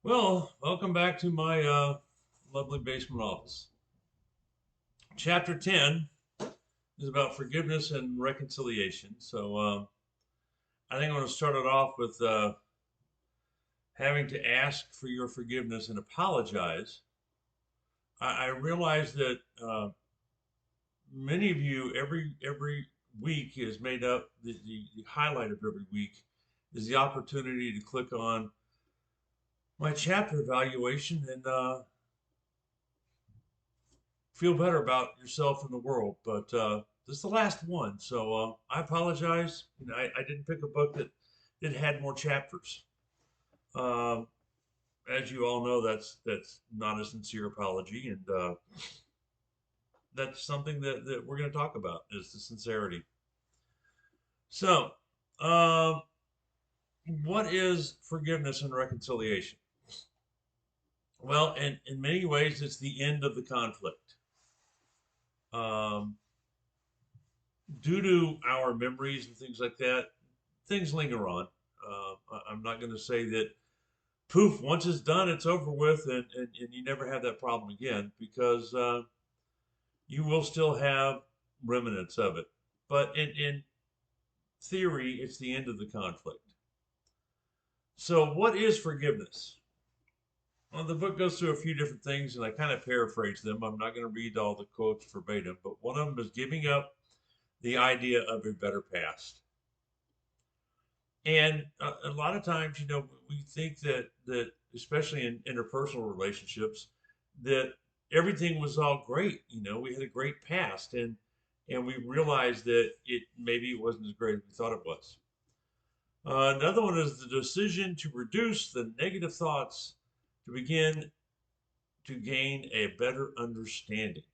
Well, welcome back to my lovely basement office. Chapter 10 is about forgiveness and reconciliation. I think I'm going to start it off with having to ask for your forgiveness and apologize. I realize that many of you, every week is made up, the highlight of every week is the opportunity to click on my chapter evaluation and feel better about yourself and the world. But this is the last one, so I apologize. I didn't pick a book that had more chapters. Um, as you all know, that's not a sincere apology, and that's something that we're going to talk about is the sincerity. So, um, what is forgiveness and reconciliation? Well, in many ways, it's the end of the conflict. Um, Due to our memories and things like that, things linger on. I'm not going to say that poof, once it's done, it's over with, and you never have that problem again because you will still have remnants of it. But in theory, it's the end of the conflict. So, what is forgiveness? Well, the book goes through a few different things, and I kind of paraphrase them. I'm not going to read all the quotes verbatim, but one of them is giving up the idea of a better past. And a lot of times, we think that especially in interpersonal relationships, that everything was all great. We had a great past, and we realized that it wasn't as great as we thought it was. Another one is the decision to reduce the negative thoughts to begin to gain a better understanding.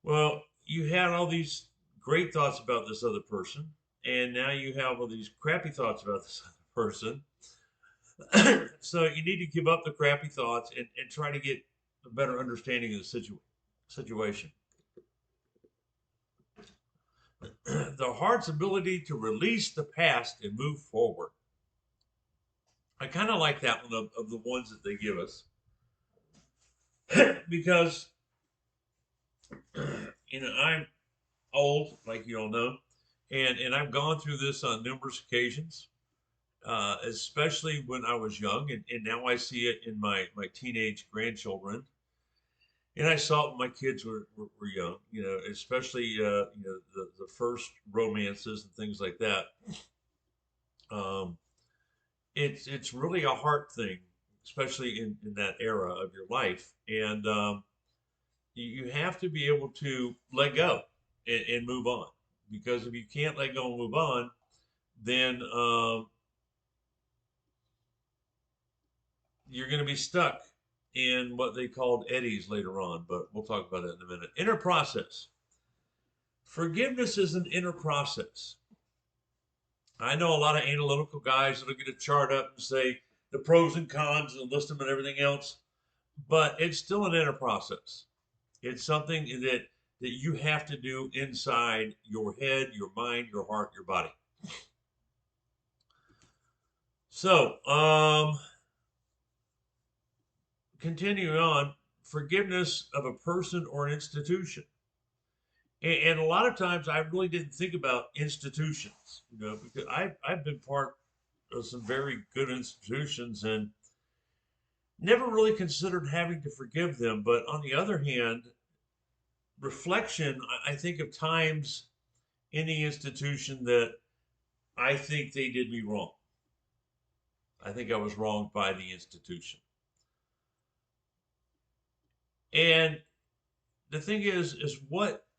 Well, you had all these great thoughts about this other person, and now you have all these crappy thoughts about this other person. So you need to give up the crappy thoughts and try to get a better understanding of the situation. The heart's ability to release the past and move forward. I kind of like that one of the ones that they give us because I'm old, like you all know, and I've gone through this on numerous occasions, especially when I was young, and now I see it in my teenage grandchildren, and I saw it when my kids were young. Especially the first romances and things like that. Um, it's really a heart thing, especially in that era of your life, and you have to be able to let go and move on. Because if you can't let go and move on, then you're going to be stuck in what they called eddies later on. But we'll talk about that in a minute. Inner process. Forgiveness is an inner process. I know a lot of analytical guys that'll get a chart up and say the pros and cons and list them and everything else, but it's still an inner process. It's something that you have to do inside your head, your mind, your heart, your body. So, continuing on, forgiveness of a person or an institution. And a lot of times I really didn't think about institutions, because I've been part of some very good institutions and never really considered having to forgive them. But on the other hand, reflection, I think of times in the institution that I think they did me wrong. I think I was wronged by the institution. And the thing is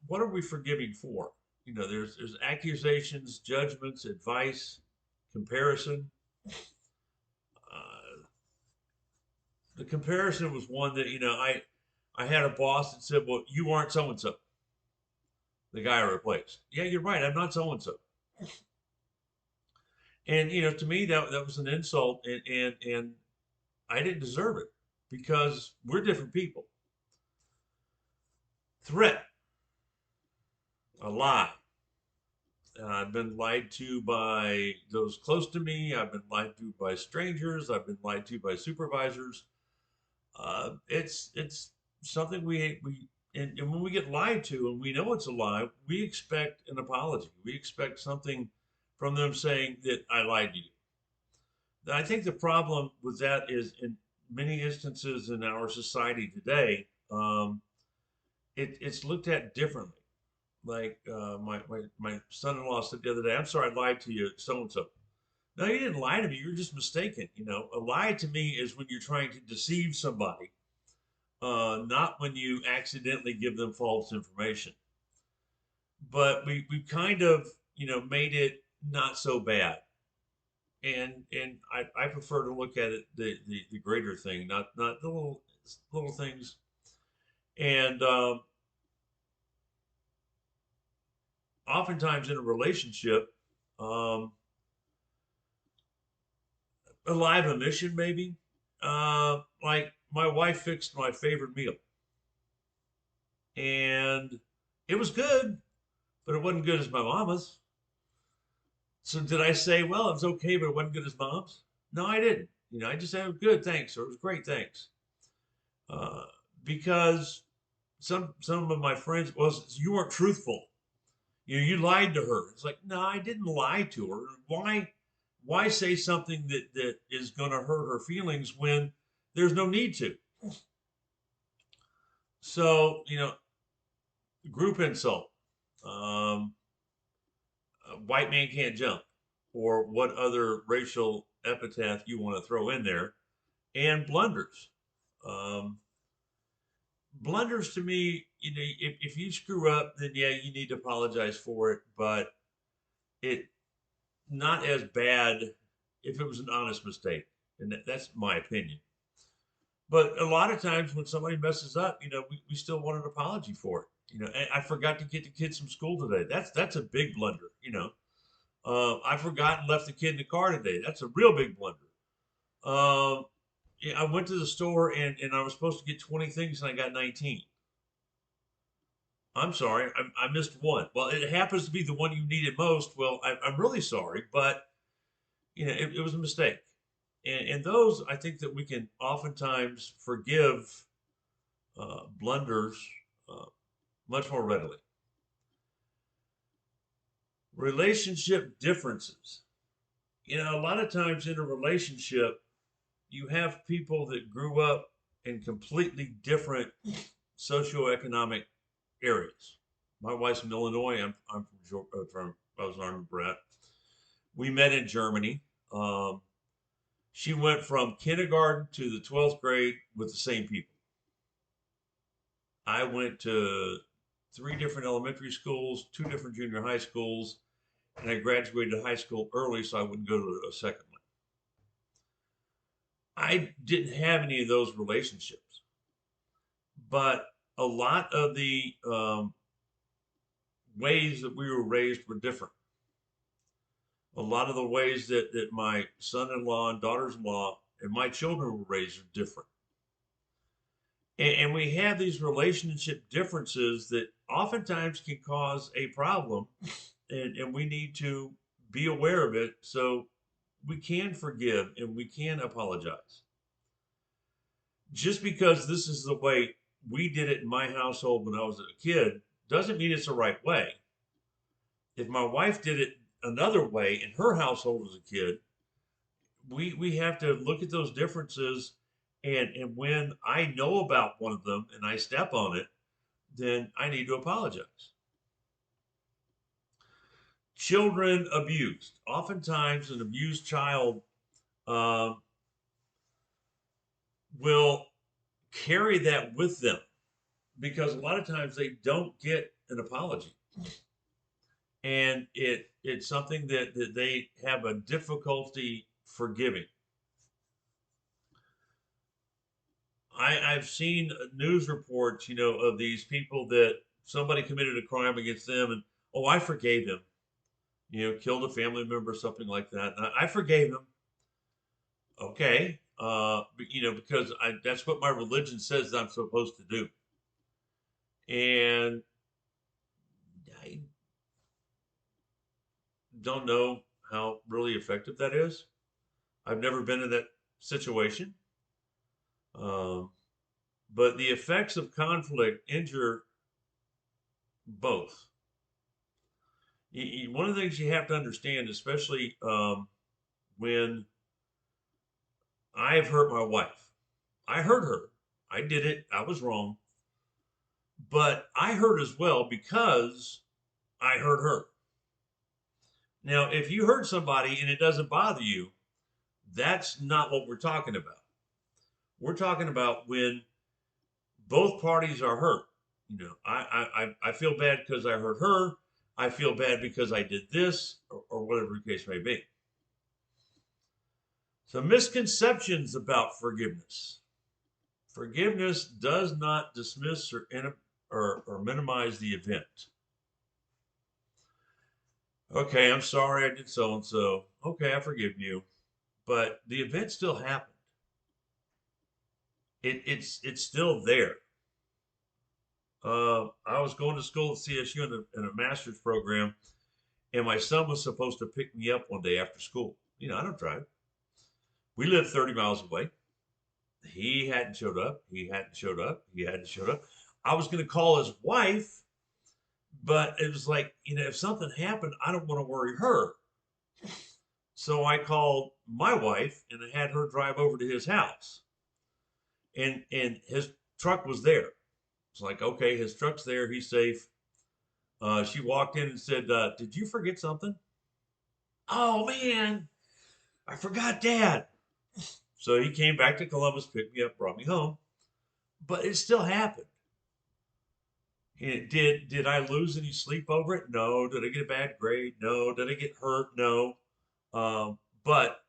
what are we forgiving for? There's accusations, judgments, advice, comparison. Uh, the comparison was one that I had a boss that said, "Well, you aren't so and so." The guy I replaced. Yeah, you're right. I'm not so and so. And to me that was an insult, and I didn't deserve it because we're different people. Threat, a lie, I've been lied to by those close to me. I've been lied to by strangers. I've been lied to by supervisors. It's something and when we get lied to and we know it's a lie, we expect an apology. We expect something from them saying that I lied to you. I think the problem with that is in many instances in our society today, it's looked at differently. Like my son-in-law said the other day, "I'm sorry I lied to you, so and so." No, you didn't lie to me. You're just mistaken. A lie to me is when you're trying to deceive somebody, not when you accidentally give them false information. But we kind of made it not so bad, and I prefer to look at it the greater thing, not the little things. And oftentimes in a relationship, um, a live omission maybe. Like my wife fixed my favorite meal, and it was good, but it wasn't good as my mama's. So did I say, well, it was okay, but it wasn't good as mom's? No, I didn't. I just said, good, thanks, or it was great, thanks. Uh, because some of my friends was you weren't truthful. You lied to her. It's like, no, I didn't lie to her. Why say something that is going to hurt her feelings when there's no need to? So, group insult, um, white man can't jump, or what other racial epithet you want to throw in there, and blunders. Um, Blunders to me, if you screw up, then yeah, you need to apologize for it, but it not as bad if it was an honest mistake, and that's my opinion. But a lot of times when somebody messes up, we still want an apology for it. I forgot to get the kids from school today. That's a big blunder. I forgot and left the kid in the car today. That's a real big blunder. Um, yeah, I went to the store and I was supposed to get 20 things and I got 19. I'm sorry, I missed one. Well, it happens to be the one you needed most. Well, I'm really sorry, but it was a mistake. And those, I think that we can oftentimes forgive blunders uh, much more readily. Relationship differences. A lot of times in a relationship, you have people that grew up in completely different socioeconomic areas. My wife's from Illinois. I'm from I was an Army brat. We met in Germany. Um, she went from kindergarten to the 12th grade with the same people. I went to three different elementary schools, two different junior high schools, and I graduated high school early so I wouldn't go to a second one. I didn't have any of those relationships, but a lot of the ways that we were raised were different. A lot of the ways that my son-in-law and daughters-in-law and my children were raised are different. And we have these relationship differences that oftentimes can cause a problem, and we need to be aware of it so we can forgive and we can apologize. Just because this is the way we did it in my household when I was a kid doesn't mean it's the right way. If my wife did it another way in her household as a kid, we have to look at those differences, and when I know about one of them and I step on it, then I need to apologize. Children abused. Oftentimes, an abused child uh, will carry that with them because a lot of times they don't get an apology, and it's something that they have a difficulty forgiving. I've seen news reports, of these people that somebody committed a crime against them, and oh, I forgave him. Killed a family member, something like that. And I forgave him. Okay, because that's what my religion says I'm supposed to do. And I, don't know how really effective that is. I've never been in that situation. Um, but the effects of conflict injure both. One of the things you have to understand, especially when I've hurt my wife, I hurt her. I did it. I was wrong. But I hurt as well because I hurt her. Now, if you hurt somebody and it doesn't bother you, that's not what we're talking about. We're talking about when both parties are hurt. I feel bad because I hurt her. I feel bad because I did this, or whatever the case may be. So, misconceptions about forgiveness. Forgiveness does not dismiss or minimize the event. Okay, I'm sorry I did so and so. Okay, I forgive you. But the event still happened. It's still there. I was going to school at CSU in a master's program, and my son was supposed to pick me up one day after school. I don't drive. We live 30 miles away. He hadn't showed up. He hadn't showed up. He hadn't showed up. I was going to call his wife, but it was like, if something happened, I don't want to worry her. So I called my wife and I had her drive over to his house. And his truck was there. It's like, okay, his truck's there. He's safe. She walked in and said, did you forget something? Oh, man, I forgot Dad. So he came back to Columbus, picked me up, brought me home. But it still happened. Did I lose any sleep over it? No. Did I get a bad grade? No. Did I get hurt? No. But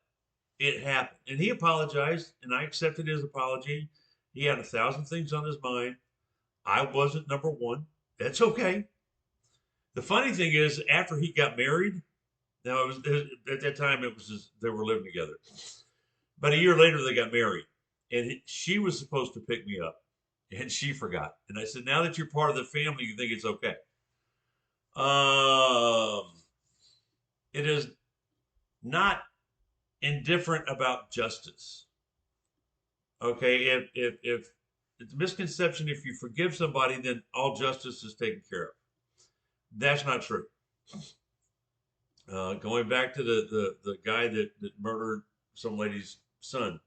it happened. And he apologized, and I accepted his apology. He had 1,000 things on his mind. I wasn't number one. That's okay. The funny thing is, after he got married, now at that time it was just, they were living together. But a year later they got married, and she was supposed to pick me up, and she forgot. And I said, now that you're part of the family, you think it's okay. Um, it is not indifferent about justice. Okay, if it's a misconception, if you forgive somebody, then all justice is taken care of. That's not true. Going back to the guy that murdered some lady's son,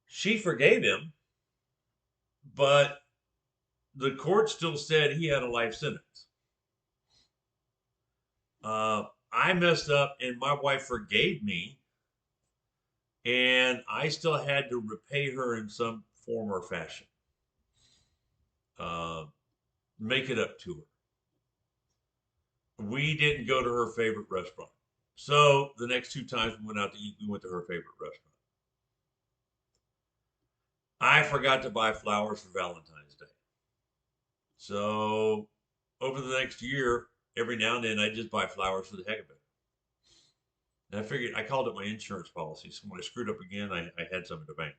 she forgave him, but the court still said he had a life sentence. I messed up, and my wife forgave me, and I still had to repay her in some form or fashion, uh, make it up to her. We didn't go to her favorite restaurant. So the next two times we went out to eat, we went to her favorite restaurant. I forgot to buy flowers for Valentine's Day. So over the next year, every now and then, I just buy flowers for the heck of it. And I figured I called it my insurance policy. So when I screwed up again, I had some in the bank.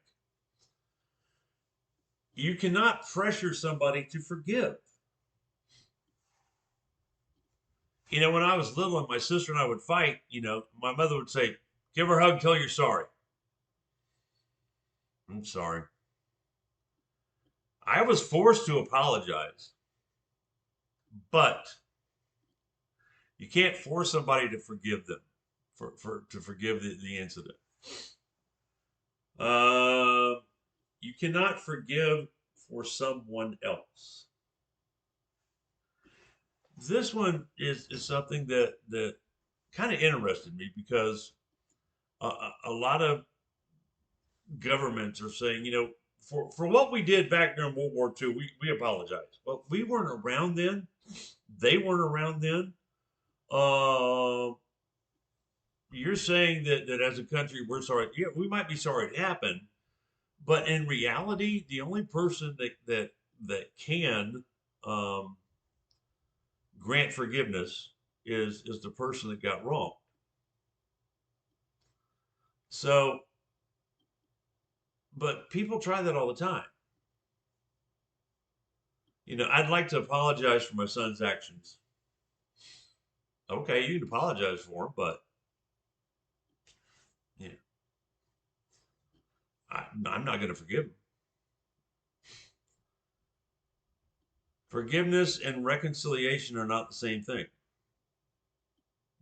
You cannot pressure somebody to forgive. When I was little and my sister and I would fight, my mother would say, give her a hug, tell her you're sorry. I'm sorry. I was forced to apologize, but you can't force somebody to forgive them to forgive the incident. You cannot forgive for someone else. This one is something that kind of interested me because a lot of governments are saying, for what we did back during World War II, we apologize. Well, we weren't around then. They weren't around then. You're saying that as a country, we're sorry. Yeah, we might be sorry it happened, but in reality, the only person that can grant forgiveness is the person that got wrong. So, but people try that all the time. I'd like to apologize for my son's actions. Okay, you can apologize for them, but yeah, I'm not going to forgive them. Forgiveness and reconciliation are not the same thing.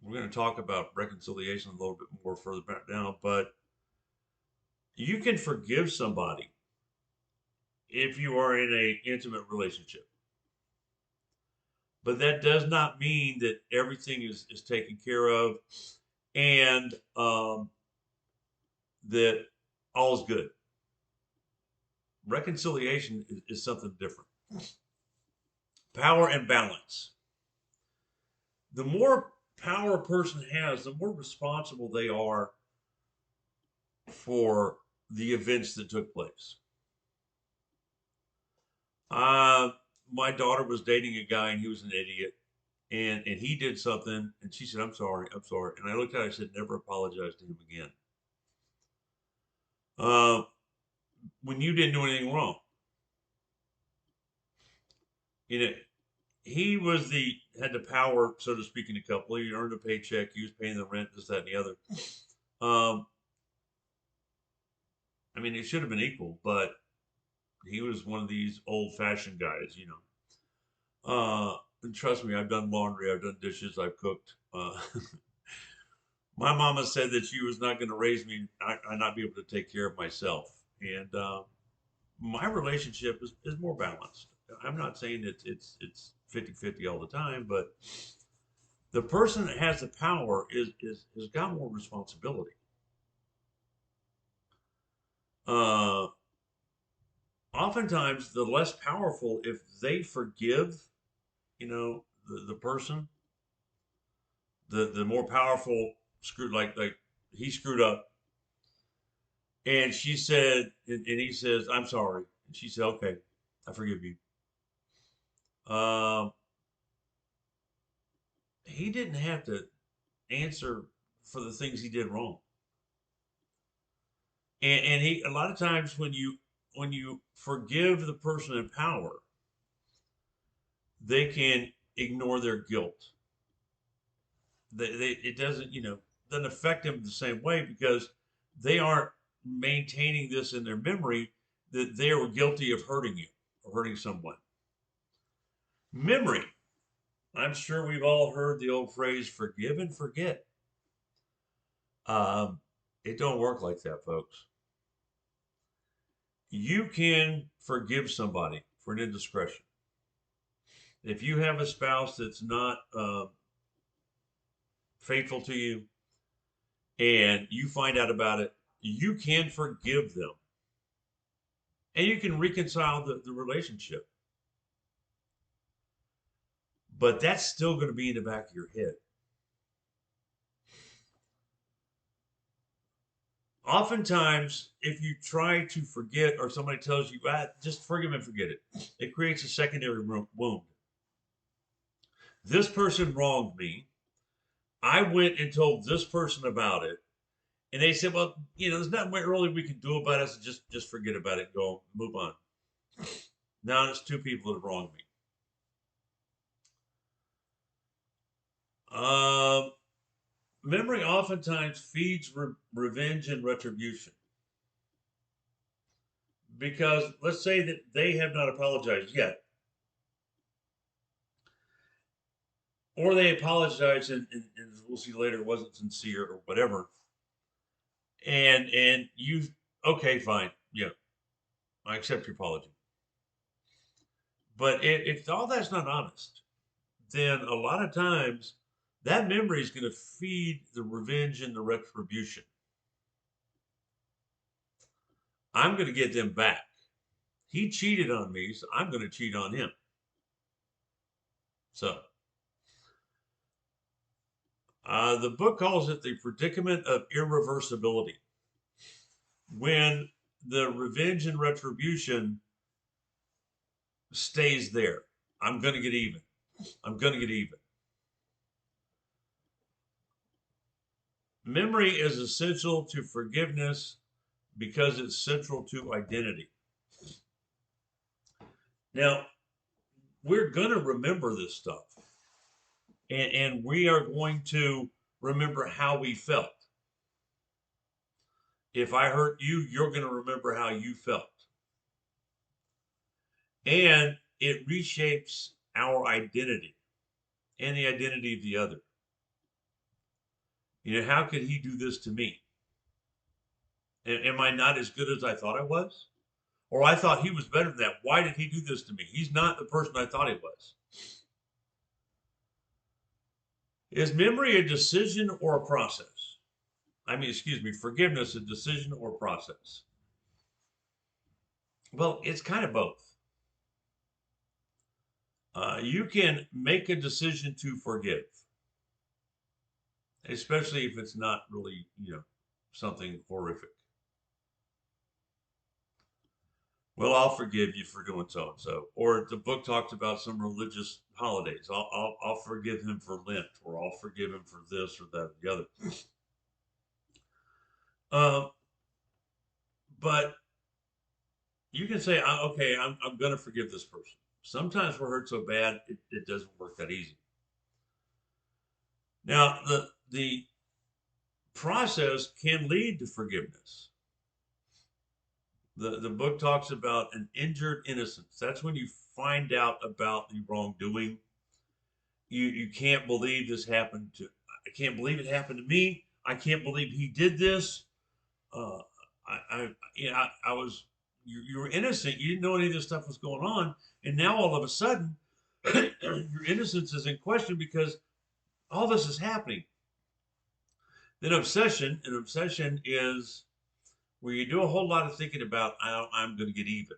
We're going to talk about reconciliation a little bit more further back down, but you can forgive somebody if you are in a intimate relationship. But that does not mean that everything is taken care of and that all is good. Reconciliation is something different. Power and balance. The more power a person has, the more responsible they are for the events that took place. Uh, my daughter was dating a guy and he was an idiot. And he did something and she said, I'm sorry, I'm sorry. And I looked at her, I said, never apologize to him again. Uh, when you didn't do anything wrong. You know, he was had the power, so to speak, in the couple. He earned a paycheck, he was paying the rent, this, that, and the other. Um, I mean, it should have been equal, but he was one of these old fashioned guys, you know. And trust me, I've done laundry, I've done dishes, I've cooked. My mama said that she was not going to raise me, I not be able to take care of myself. And my relationship is more balanced. I'm not saying it's 50-50 all the time, but the person that has the power has got more responsibility. Uh, Oftentimes, the less powerful, if they forgive, you know, the person, the more powerful screwed like he screwed up, and she said, and he says, "I'm sorry," and she said, "Okay, I forgive you." Um, he didn't have to answer for the things he did wrong. And he a lot of times when you forgive the person in power, they can ignore their guilt. It doesn't, you know, doesn't affect them the same way because they aren't maintaining this in their memory that they were guilty of hurting you or hurting someone. Memory. I'm sure we've all heard the old phrase forgive and forget. Um, it don't work like that, folks. You can forgive somebody for an indiscretion. If you have a spouse that's not faithful to you and you find out about it, you can forgive them and you can reconcile the relationship. But that's still going to be in the back of your head. Oftentimes, if you try to forget or somebody tells you, just forgive and forget it, it creates a secondary wound. This person wronged me. I went and told this person about it. And they said, well, you know, there's not much really we can do about it. So just forget about it and go move on. Now it's two people that wronged me. Um, Memory oftentimes feeds revenge and retribution. Because let's say that they have not apologized yet, or they apologized and we'll see later it wasn't sincere or whatever. And you, okay, fine, yeah, I accept your apology. But if all that's not honest, then a lot of times that memory is going to feed the revenge and the retribution. I'm going to get them back. He cheated on me, so I'm going to cheat on him. So the book calls it the predicament of irreversibility. When the revenge and retribution stays there, I'm going to get even. I'm going to get even. Memory is essential to forgiveness because it's central to identity. Now, we're going to remember this stuff. and we are going to remember how we felt. If I hurt you, you're going to remember how you felt. And it reshapes our identity and the identity of the other. How could he do this to me? Am I not as good as I thought I was? Or I thought he was better than that. Why did he do this to me? He's not the person I thought he was. Is memory a decision or a process? Forgiveness a decision or process? Well, it's kind of both. You can make a decision to forgive, especially if it's not really, something horrific. Well, I'll forgive you for doing so and so. Or the book talks about some religious holidays. I'll forgive him for Lent, or I'll forgive him for this or that or the other. But you can say, okay, I'm going to forgive this person. Sometimes we're hurt so bad it doesn't work that easy. Now, the process can lead to forgiveness. The book talks about an injured innocence. That's when you find out about the wrongdoing. You can't believe this happened to. I can't believe it happened to me. I can't believe he did this. I was. You were innocent. You didn't know any of this stuff was going on, and now all of a sudden, your innocence is in question because all this is happening. Then obsession. An obsession is where you do a whole lot of thinking about I'm going to get even,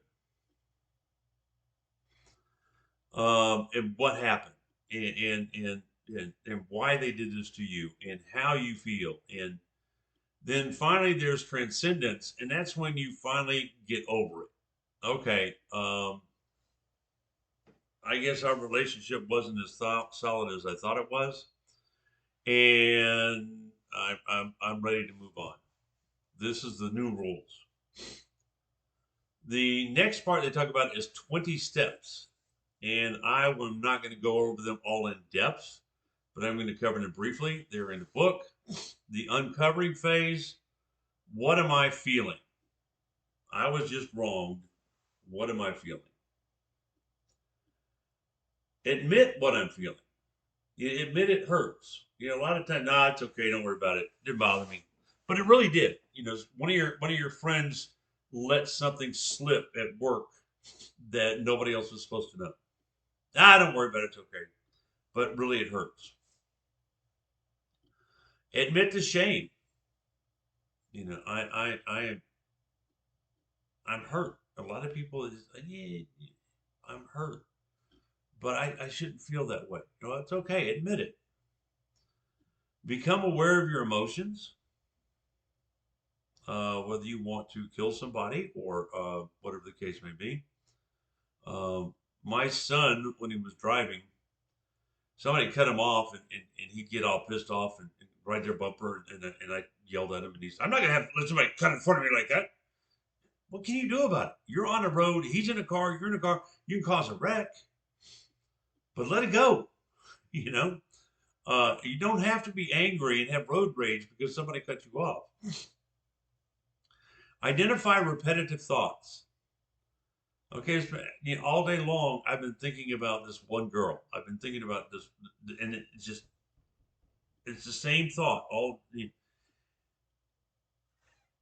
and what happened, and why they did this to you, and how you feel, and then finally there's transcendence, and that's when you finally get over it. Okay, I guess our relationship wasn't as solid as I thought it was, and I'm ready to move on. This is the new rules. The next part they talk about is 20 steps. And I am not going to go over them all in depth, but I'm going to cover them briefly. They're in the book. The uncovering phase. What am I feeling? I was just wronged. What am I feeling? Admit what I'm feeling. Admit it hurts. A lot of times, nah, it's okay. Don't worry about it. It didn't bother me, but it really did. One of your friends let something slip at work that nobody else was supposed to know. Don't worry about it. It's okay. But really, it hurts. Admit the shame. I'm hurt. A lot of people is, yeah, I'm hurt, but I shouldn't feel that way. It's okay. Admit it. Become aware of your emotions. Whether you want to kill somebody or whatever the case may be. My son, when he was driving, somebody cut him off, and he'd get all pissed off and ride their bumper, and I yelled at him, and he said, "I'm not gonna have to let somebody cut in front of me like that." What can you do about it? You're on a road. He's in a car. You're in a car. You can cause a wreck, but let it go. You know, you don't have to be angry and have road rage because somebody cut you off. Identify repetitive thoughts. Okay, all day long I've been thinking about this one girl. I've been thinking about this, and it's the same thought.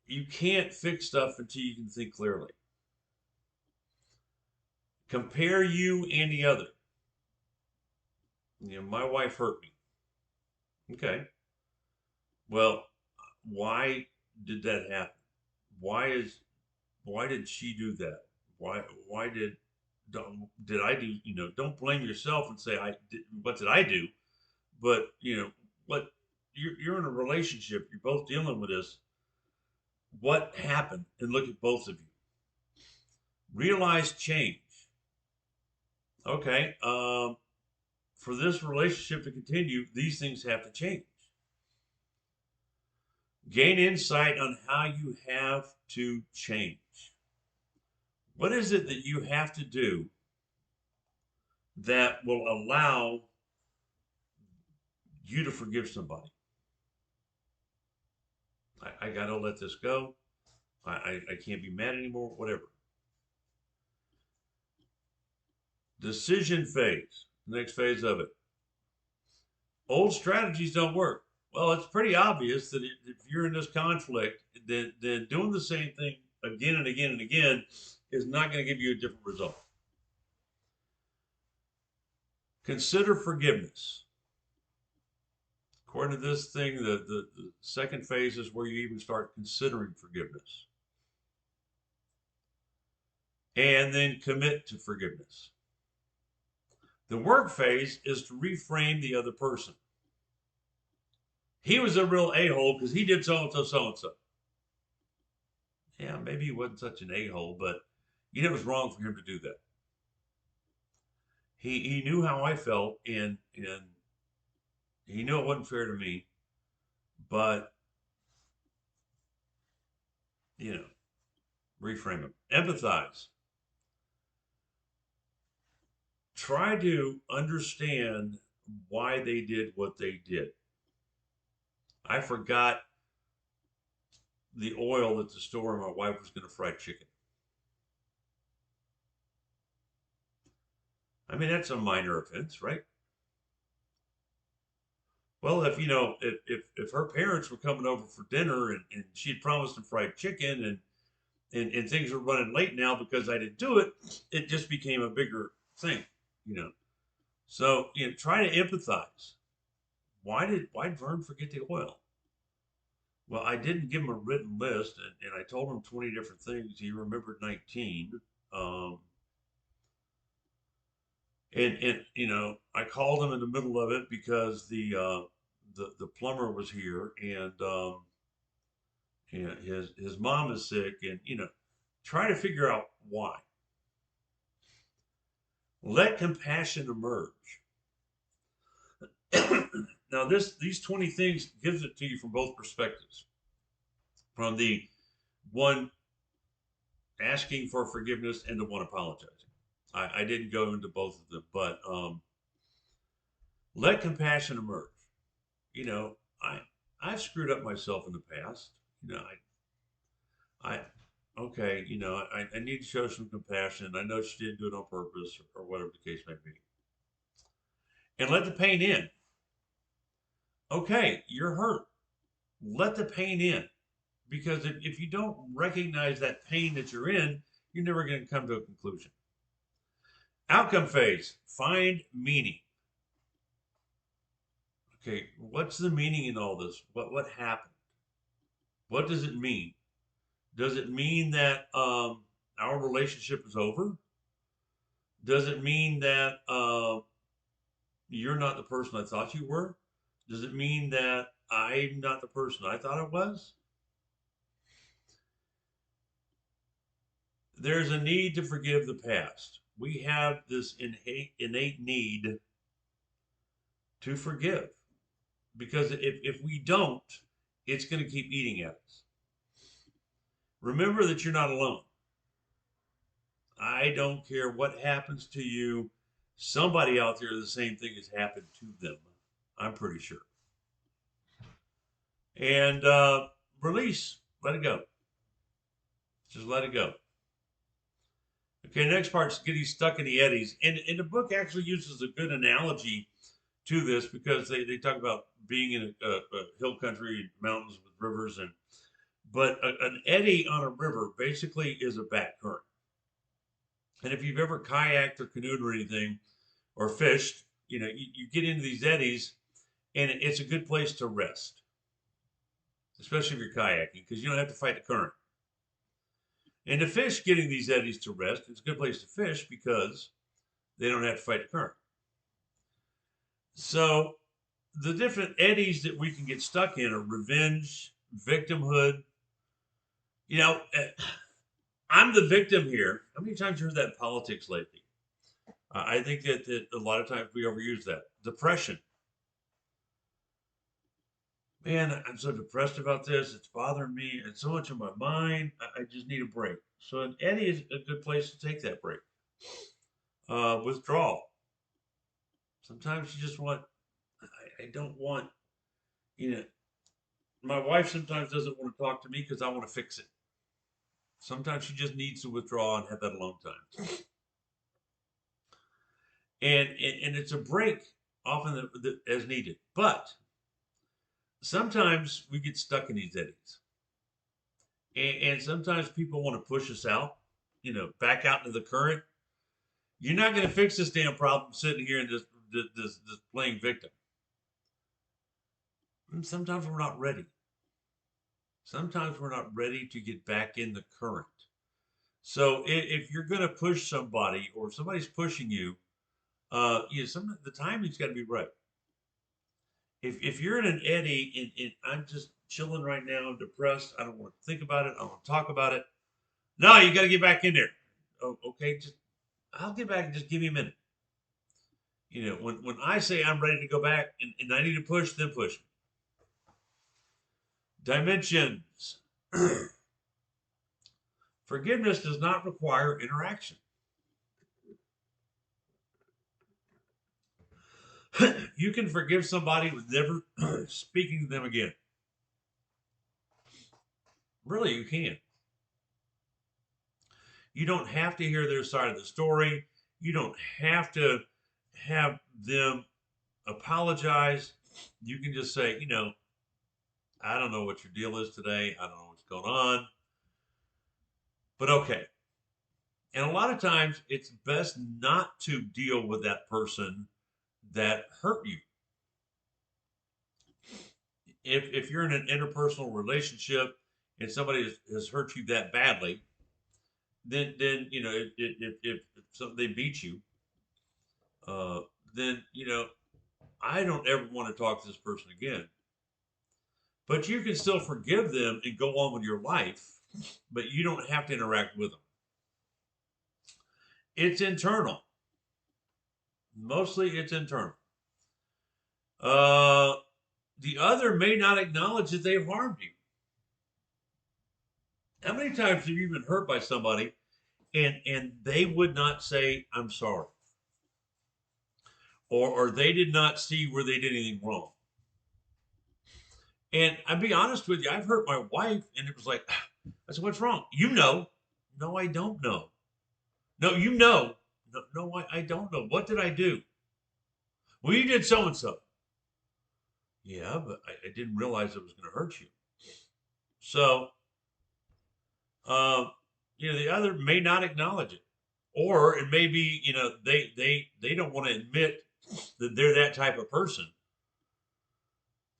You can't fix stuff until you can think clearly. Compare you and the other. My wife hurt me. Okay. Well, why did that happen? Why did she do that? Why did I do? Don't blame yourself and say what did I do? But what you're in a relationship. You're both dealing with this. What happened? And look at both of you. Realize change. Okay. For this relationship to continue, these things have to change. Gain insight on how you have to change. What is it that you have to do that will allow you to forgive somebody. I got to let this go. I can't be mad anymore, whatever. Decision phase, the next phase of it. Old strategies don't work. Well, it's pretty obvious that if you're in this conflict, then doing the same thing again and again and again is not going to give you a different result. Consider forgiveness. According to this thing, the second phase is where you even start considering forgiveness. And then commit to forgiveness. The work phase is to reframe the other person. He was a real a-hole because he did so-and-so, so-and-so. Yeah, maybe he wasn't such an a-hole, but you know it was wrong for him to do that. He knew how I felt, and he knew it wasn't fair to me, but, you know, reframe him. Empathize. Try to understand why they did what they did. I forgot the oil at the store, and my wife was going to fry chicken. I mean, that's a minor offense, right? Well, if you know, if her parents were coming over for dinner and she'd promised them fried chicken and things were running late now because I didn't do it, it just became a bigger thing, you know. So try to empathize. Why did Vern forget the oil? Well, I didn't give him a written list, and I told him 20 different things. He remembered 19. Um, and I called him in the middle of it because the plumber was here, and his mom is sick, and try to figure out why. Let compassion emerge. Now, these 20 things gives it to you from both perspectives. From the one asking for forgiveness and the one apologizing. I didn't go into both of them, but let compassion emerge. You know, I've screwed up myself in the past. You know, I okay, I need to show some compassion. I know she didn't do it on purpose or whatever the case may be. And let the pain in. Okay, you're hurt. Let the pain in. Because if you don't recognize that pain that you're in, you're never going to come to a conclusion. Outcome phase, find meaning. Okay, what's the meaning in all this? What happened? What does it mean? Does it mean that our relationship is over? Does it mean that you're not the person I thought you were? Does it mean that I'm not the person I thought I was? There's a need to forgive the past. We have this innate need to forgive because if we don't, it's going to keep eating at us. Remember that you're not alone. I don't care what happens to you. Somebody out there, the same thing has happened to them. I'm pretty sure. And release. Let it go. Just let it go. Okay, next part is getting stuck in the eddies. And the book actually uses a good analogy to this because they talk about being in a hill country, mountains with rivers, but an eddy on a river basically is a back current. And if you've ever kayaked or canoed or anything, or fished, you get into these eddies, and it's a good place to rest, especially if you're kayaking, because you don't have to fight the current. And the fish getting these eddies to rest, it's a good place to fish because they don't have to fight the current. So the different eddies that we can get stuck in are revenge, victimhood. I'm the victim here. How many times have you heard that in politics lately? I think that a lot of times we overuse that. Depression. Man, I'm so depressed about this. It's bothering me. It's so much on my mind. I just need a break. So an eddy is a good place to take that break. Withdrawal. Sometimes you just want, I don't want, you know, my wife sometimes doesn't want to talk to me because I want to fix it. Sometimes she just needs to withdraw and have that alone time. And it's a break often as needed. But sometimes we get stuck in these eddies. And sometimes people want to push us out, back out into the current. You're not going to fix this damn problem sitting here and just playing victim. And sometimes we're not ready. Sometimes we're not ready to get back in the current. So if you're going to push somebody or somebody's pushing you, the timing's got to be right. If you're in an eddy and I'm just chilling right now, I'm depressed, I don't want to think about it, I don't want to talk about it. No, you got to get back in there. Oh, okay, I'll get back and just give me a minute. When I say I'm ready to go back and I need to push, then push. Dimensions. Forgiveness does not require interaction. You can forgive somebody with never speaking to them again. Really, you can. You don't have to hear their side of the story. You don't have to have them apologize. You can just say, I don't know what your deal is today. I don't know what's going on. But okay. And a lot of times it's best not to deal with that person that hurt you. If you're in an interpersonal relationship and somebody has hurt you that badly, then if they beat you, then I don't ever want to talk to this person again. But you can still forgive them and go on with your life, but you don't have to interact with them. It's internal. Mostly it's internal. The other may not acknowledge that they've harmed you. How many times have you been hurt by somebody and they would not say, I'm sorry? Or they did not see where they did anything wrong. And I'll be honest with you, I've hurt my wife and it was like, I said, what's wrong? No, I don't know. No, No, I don't know. What did I do? Well, you did so and so. Yeah, but I didn't realize it was going to hurt you. So, the other may not acknowledge it, or it may be, they don't want to admit that they're that type of person.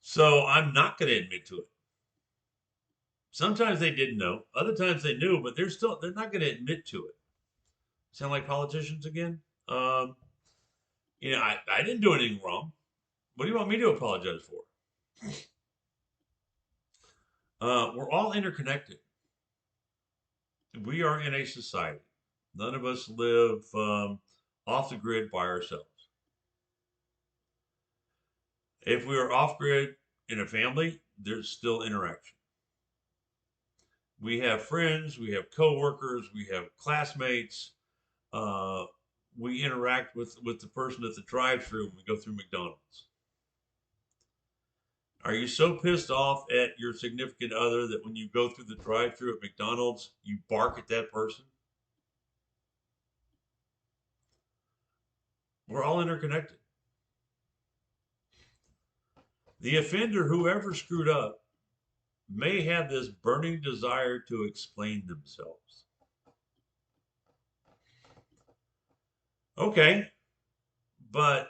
So I'm not going to admit to it. Sometimes they didn't know, other times they knew, but they're not going to admit to it. Sound like politicians again? I didn't do anything wrong. What do you want me to apologize for? We're all interconnected. We are in a society. None of us live off the grid by ourselves. If we are off grid in a family, there's still interaction. We have friends, we have coworkers, we have classmates. We interact with the person at the drive-thru when we go through McDonald's. Are you so pissed off at your significant other that when you go through the drive-thru at McDonald's, you bark at that person? We're all interconnected. The offender, whoever screwed up, may have this burning desire to explain themselves. Okay, but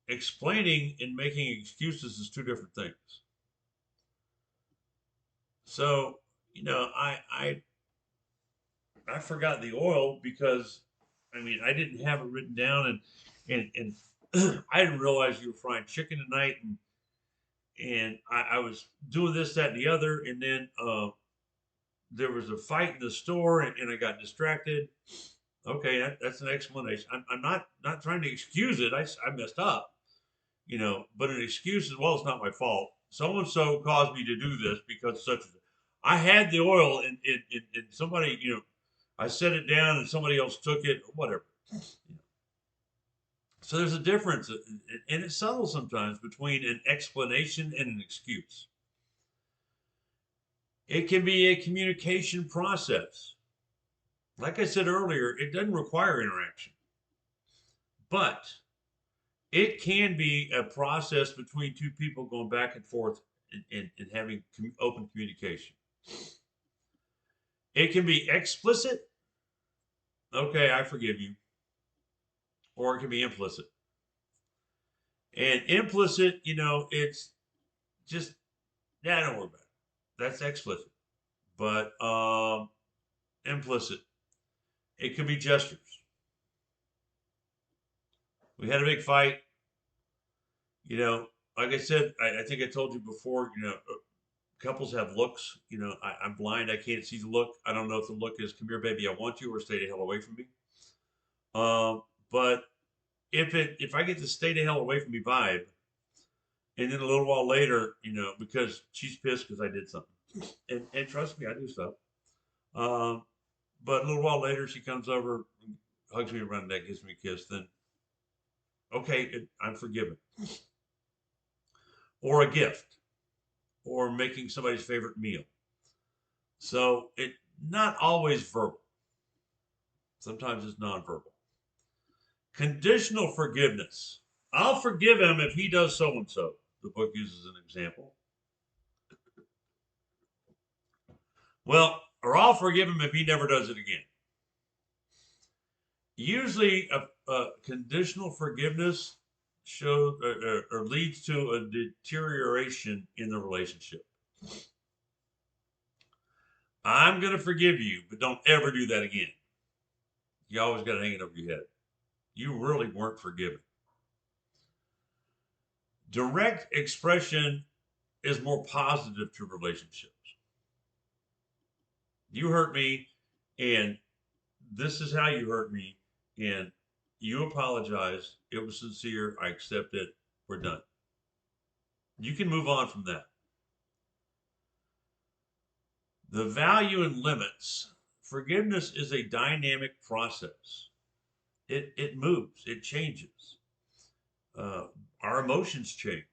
explaining and making excuses is two different things. So, I forgot the oil because, I didn't have it written down, and I didn't realize you were frying chicken tonight, and I was doing this, that, and the other, and then there was a fight in the store, and I got distracted. Okay, that's an explanation. I'm not trying to excuse it. I messed up, but an excuse is, well, it's not my fault. So and so caused me to do this because such. I had the oil, and somebody, I set it down, and somebody else took it, or whatever. So there's a difference, and it's subtle sometimes, between an explanation and an excuse. It can be a communication process. Like I said earlier, it doesn't require interaction, but it can be a process between two people going back and forth and having open communication. It can be explicit, okay, I forgive you, or it can be implicit. And implicit, it's just, yeah, don't worry about it. That's explicit. But implicit, it could be gestures. We had a big fight. Like I said, I think I told you before, couples have looks. I'm blind. I can't see the look. I don't know if the look is "come here, baby, I want you," or "stay the hell away from me." But if I get the "stay the hell away from me" vibe, and then a little while later, because she's pissed because I did something, and trust me, I do stuff. But a little while later, she comes over, hugs me around the neck, gives me a kiss. Then, okay, I'm forgiven. Or a gift, or making somebody's favorite meal. So it not always verbal. Sometimes it's nonverbal. Conditional forgiveness. I'll forgive him if he does so and so. The book uses an example. Well, or I'll forgive him if he never does it again. Usually, a conditional forgiveness shows or leads to a deterioration in the relationship. I'm going to forgive you, but don't ever do that again. You always got to hang it over your head. You really weren't forgiven. Direct expression is more positive to relationships. You hurt me, and this is how you hurt me, and you apologize. It was sincere. I accept it. We're done. You can move on from that. The value and limits. Forgiveness is a dynamic process. It moves. It changes. Our emotions change.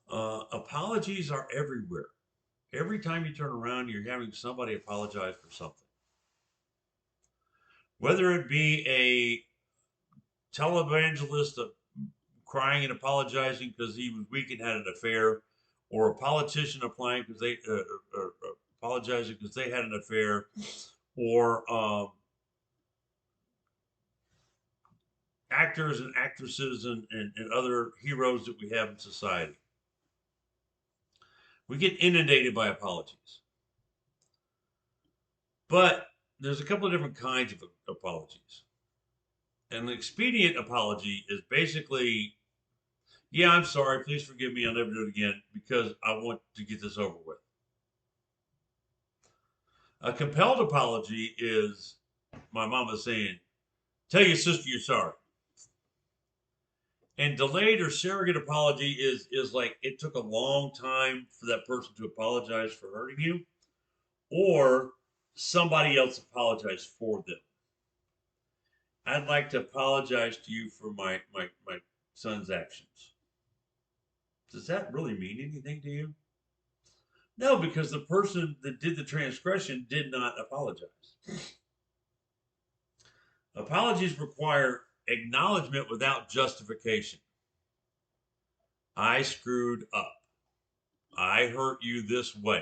Apologies are everywhere. Every time you turn around, you're having somebody apologize for something. Whether it be a televangelist crying and apologizing because he was weak and had an affair, or a politician applying because they apologizing because they had an affair, or actors and actresses and other heroes that we have in society. We get inundated by apologies. But there's a couple of different kinds of apologies. An expedient apology is basically, yeah, I'm sorry, please forgive me, I'll never do it again because I want to get this over with. A compelled apology is my mama saying, tell your sister you're sorry. And delayed or surrogate apology is like it took a long time for that person to apologize for hurting you, or somebody else apologized for them. I'd like to apologize to you for my son's actions. Does that really mean anything to you? No, because the person that did the transgression did not apologize. Apologies require acknowledgement without justification. I screwed up. I hurt you this way.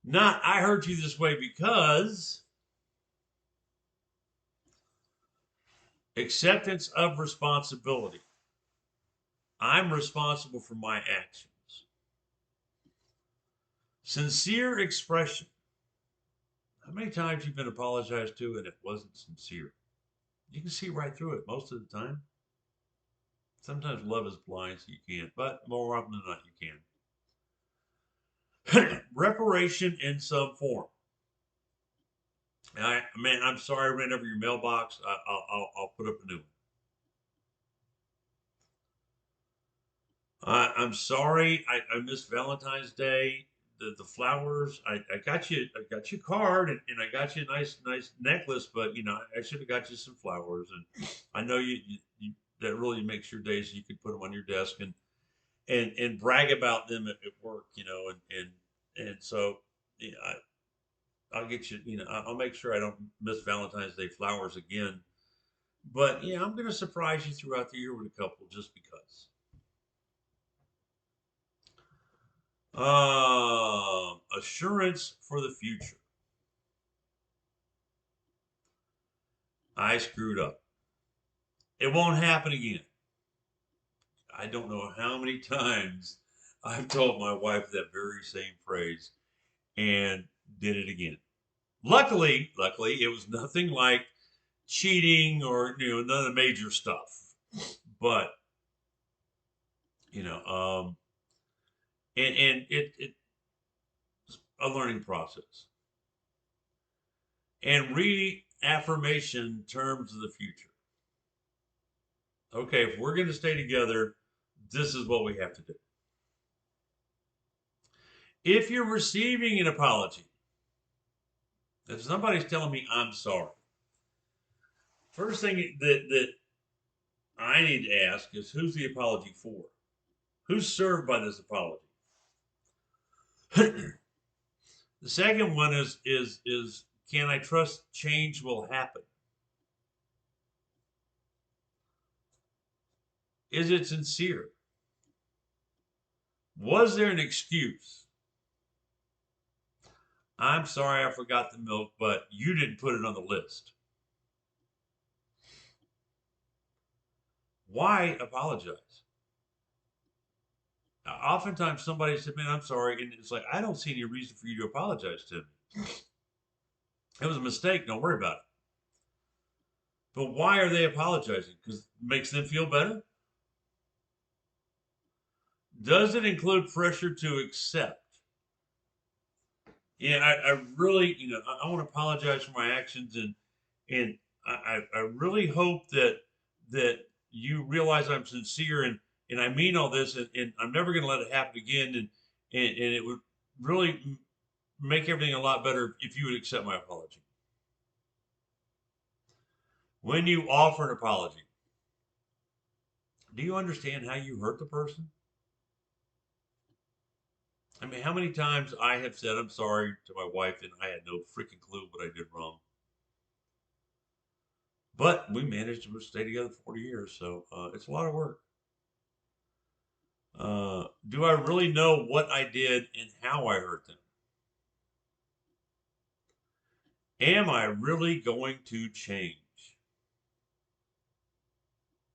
Not, I hurt you this way because. Acceptance of responsibility. I'm responsible for my actions. Sincere expression. How many times you've been apologized to and it wasn't sincere? You can see right through it most of the time. Sometimes love is blind, so you can't, but more often than not, you can. Reparation in some form. I'm sorry I ran over your mailbox. I'll put up a new one. I'm sorry I missed Valentine's Day. the flowers. I got you a card, and I got you a nice necklace, but I should have got you some flowers. And I know you that really makes your day, so you can put them on your desk and brag about them at work, and so yeah, I'll get you, I'll make sure I don't miss Valentine's Day flowers again. But yeah, I'm gonna surprise you throughout the year with a couple just because. Assurance for the future. I screwed up. It won't happen again. I don't know how many times I've told my wife that very same phrase and did it again. Luckily, it was nothing like cheating or none of the major stuff. But you know, um, and it's a learning process and reaffirmation terms of the future. Okay, if we're going to stay together, this is what we have to do. If you're receiving an apology, if somebody's telling me I'm sorry, first thing that I need to ask is who's the apology for? Who's served by this apology? The second one is can I trust change will happen? Is it sincere? Was there an excuse? I'm sorry I forgot the milk, but you didn't put it on the list. Why apologize? Oftentimes somebody said, man, I'm sorry. And it's like, I don't see any reason for you to apologize to me. It was a mistake. Don't worry about it. But why are they apologizing? Because it makes them feel better? Does it include pressure to accept? Yeah, I really, I want to apologize for my actions, and I really hope that you realize I'm sincere and I mean all this, and I'm never going to let it happen again, and it would really make everything a lot better if you would accept my apology. When you offer an apology, do you understand how you hurt the person? I mean, how many times I have said I'm sorry to my wife and I had no freaking clue what I did wrong. But we managed to stay together 40 years, so it's a lot of work. Do I really know what I did and how I hurt them? Am I really going to change?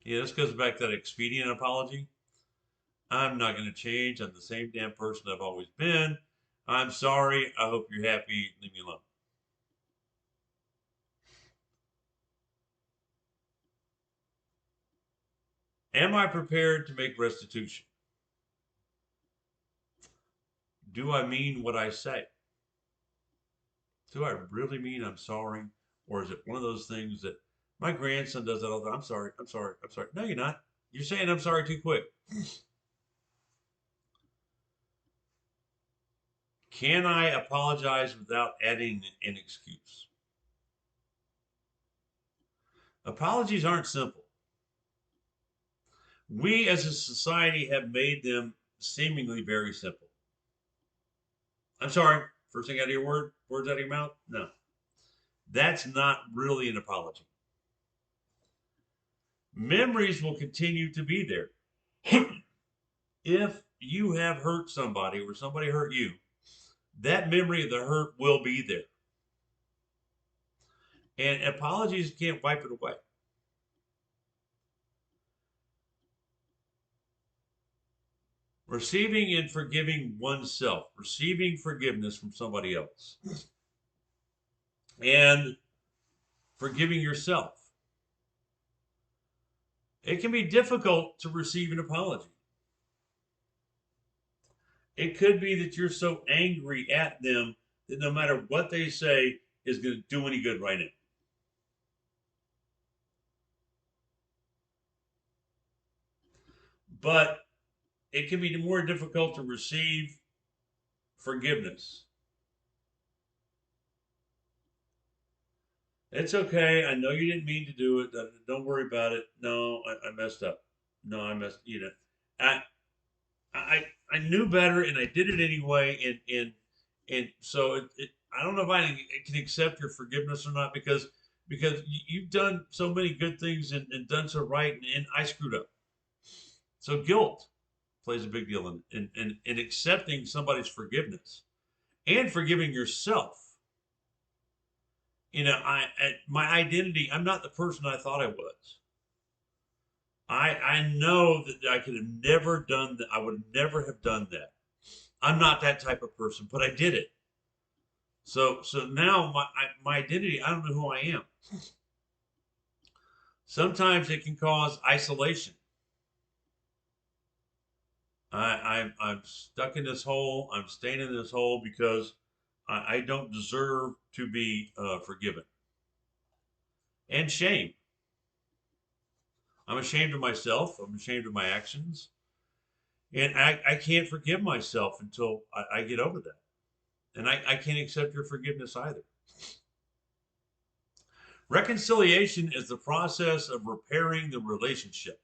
Yeah, this goes back to that expedient apology. I'm not going to change. I'm the same damn person I've always been. I'm sorry. I hope you're happy. Leave me alone. Am I prepared to make restitution? Do I mean what I say? Do I really mean I'm sorry? Or is it one of those things that my grandson does that all the time? I'm sorry, I'm sorry, I'm sorry. No, you're not. You're saying I'm sorry too quick. Can I apologize without adding an excuse? Apologies aren't simple. We as a society have made them seemingly very simple. I'm sorry. First thing out of your words out of your mouth? No. That's not really an apology. Memories will continue to be there. If you have hurt somebody or somebody hurt you, that memory of the hurt will be there. And apologies can't wipe it away. Receiving and forgiving oneself, receiving forgiveness from somebody else, and forgiving yourself. It can be difficult to receive an apology. It could be that you're so angry at them that no matter what they say is going to do any good right now. But it can be more difficult to receive forgiveness. It's okay. I know you didn't mean to do it. Don't worry about it. No, I messed up. No, I messed. I I I knew better, and I did it anyway. And so I don't know if I can accept your forgiveness or not because you've done so many good things and done so right, and I screwed up. So guilt plays a big deal in accepting somebody's forgiveness and forgiving yourself. My identity. I'm not the person I thought I was. I know that I could have never done that. I would never have done that. I'm not that type of person, but I did it. So now my identity. I don't know who I am. Sometimes it can cause isolation. I'm stuck in this hole. I'm staying in this hole because I don't deserve to be forgiven. And shame. I'm ashamed of myself. I'm ashamed of my actions. And I can't forgive myself until I get over that. And I can't accept your forgiveness either. Reconciliation is the process of repairing the relationship.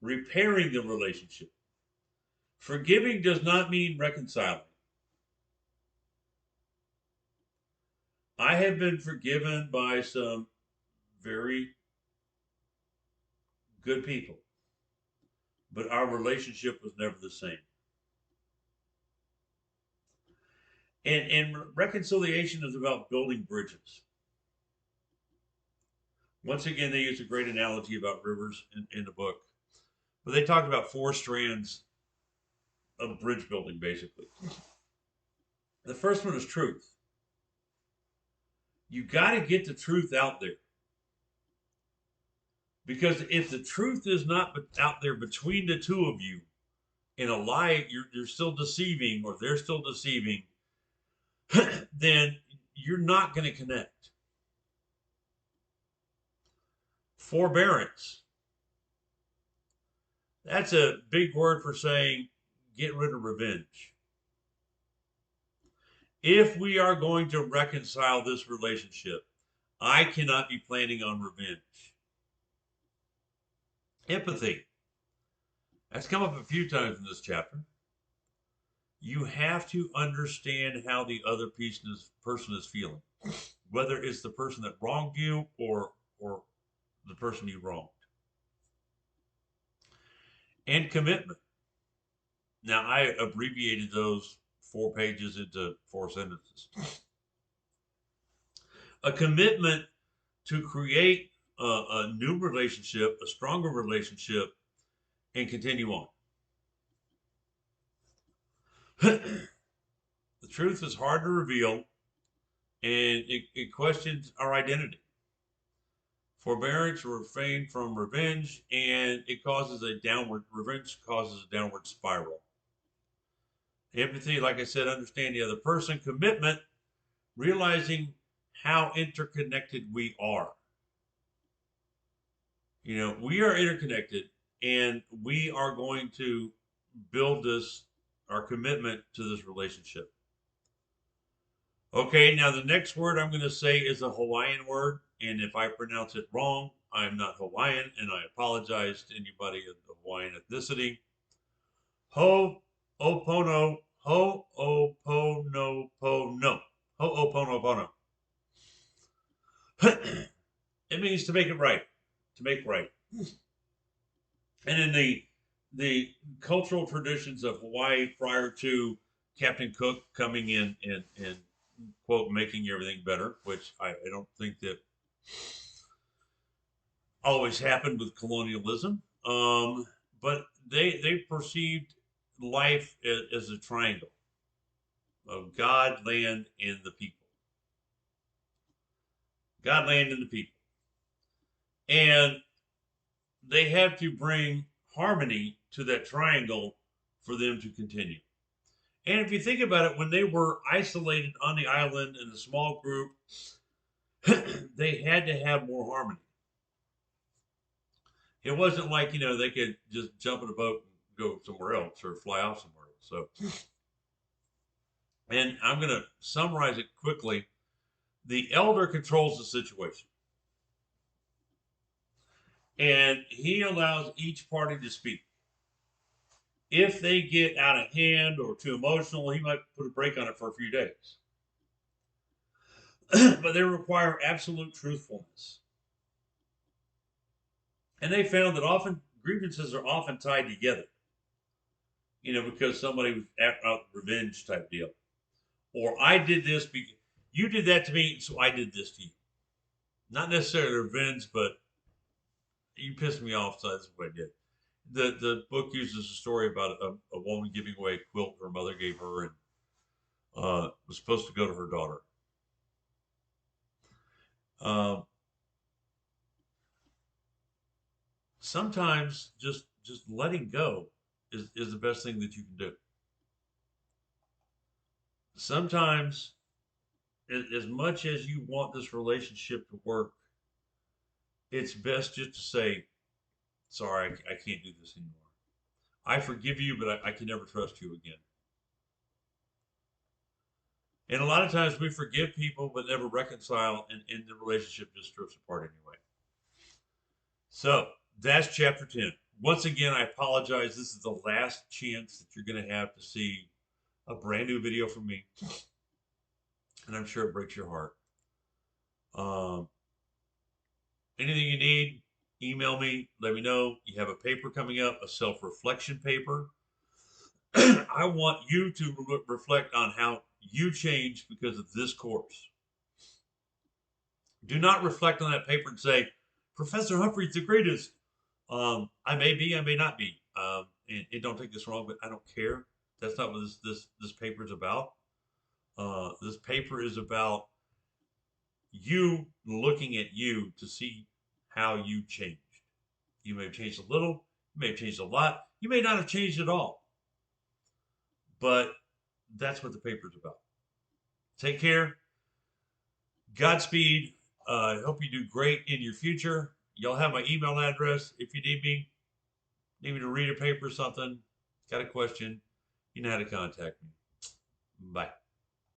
Repairing the relationship. Forgiving does not mean reconciling. I have been forgiven by some very good people, but our relationship was never the same. And reconciliation is about building bridges. Once again, they use a great analogy about rivers in the book, but they talked about four strands of bridge building, basically. The first one is truth. You got to get the truth out there. Because if the truth is not out there between the two of you, in a lie, you're still deceiving or they're still deceiving, then you're not going to connect. Forbearance. That's a big word for saying get rid of revenge. If we are going to reconcile this relationship, I cannot be planning on revenge. Empathy. That's come up a few times in this chapter. You have to understand how the other person is feeling, whether it's the person that wronged you or the person you wronged. And commitment. Now, I abbreviated those 4 pages into 4 sentences. A commitment to create a new relationship, a stronger relationship, and continue on. The truth is hard to reveal, and it questions our identity. Forbearance refrain from revenge, and revenge causes a downward spiral. Empathy, like I said, understand the other person. Commitment, realizing how interconnected we are. We are interconnected, and we are going to build our commitment to this relationship. Okay, now the next word I'm going to say is a Hawaiian word, and if I pronounce it wrong, I'm not Hawaiian, and I apologize to anybody of the Hawaiian ethnicity. Ho'oponopono. Ho'oponopono. Ho'oponopono. It means to make it right, to make right. And in the cultural traditions of Hawaii prior to Captain Cook coming in and quote making everything better, which I don't think that always happened with colonialism, but they perceived life as a triangle of God, land, and the people. God, land, and the people. And they have to bring harmony to that triangle for them to continue. And if you think about it, when they were isolated on the island in a small group, they had to have more harmony. It wasn't like, they could just jump in a boat and go somewhere else or fly off somewhere else. So, and I'm going to summarize it quickly. The elder controls the situation, and he allows each party to speak. If they get out of hand or too emotional, he might put a break on it for a few days. But they require absolute truthfulness. And they found that often grievances are often tied together, because somebody was out revenge type deal. Or I did this because you did that to me, so I did this to you. Not necessarily revenge, but you pissed me off, so that's what I did. The book uses a story about a woman giving away a quilt her mother gave her and was supposed to go to her daughter. Sometimes just letting go is the best thing that you can do. Sometimes, as much as you want this relationship to work, it's best just to say, sorry, I can't do this anymore. I forgive you, but I can never trust you again. And a lot of times we forgive people but never reconcile, and the relationship just drifts apart anyway. So that's chapter 10. Once again, I apologize. This is the last chance that you're going to have to see a brand new video from me. And I'm sure it breaks your heart. Anything you need, email me. Let me know. You have a paper coming up, a self-reflection paper. I want you to reflect on how you changed because of this course. Do not reflect on that paper and say, Professor Humphrey's the greatest. I may be, I may not be. And don't take this wrong, but I don't care. That's not what this paper is about. This paper is about you looking at you to see how you changed. You may have changed a little, you may have changed a lot, you may not have changed at all. But that's what the paper is about. Take care. Godspeed. I hope you do great in your future. Y'all have my email address. If you need me to read a paper or something, got a question, you know how to contact me. Bye.